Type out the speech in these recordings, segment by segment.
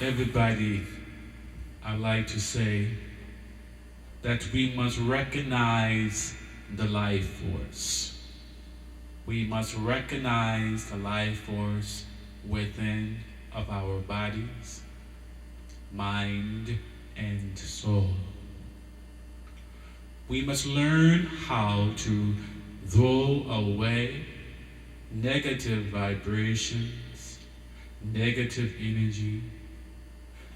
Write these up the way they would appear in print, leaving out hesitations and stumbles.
Everybody, I like to say that we must recognize the life force. We must recognize the life force within of our bodies, mind, and soul. We must learn how to throw away negative vibrations, negative energy,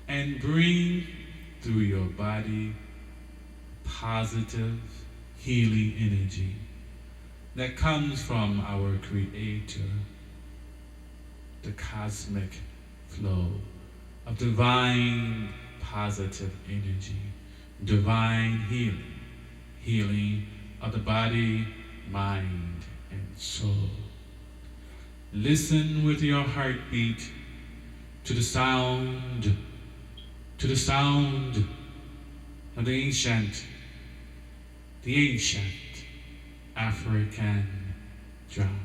and bring through your body positive healing energy that comes from our Creator, the cosmic flow of divine positive energy, divine healing, healing of the body, mind, and soul. Listen with your heartbeat to the sound of the ancient African drum.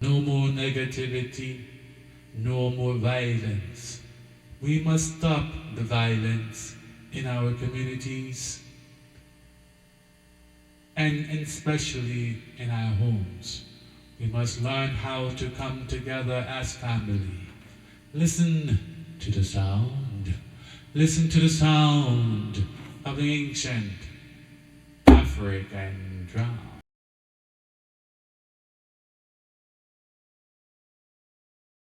No more negativity, no more violence. We must stop the violence in our communities and especially in our homes. We must learn how to come together as family. Listen to the sound. Listen to the sound of the ancient African drum.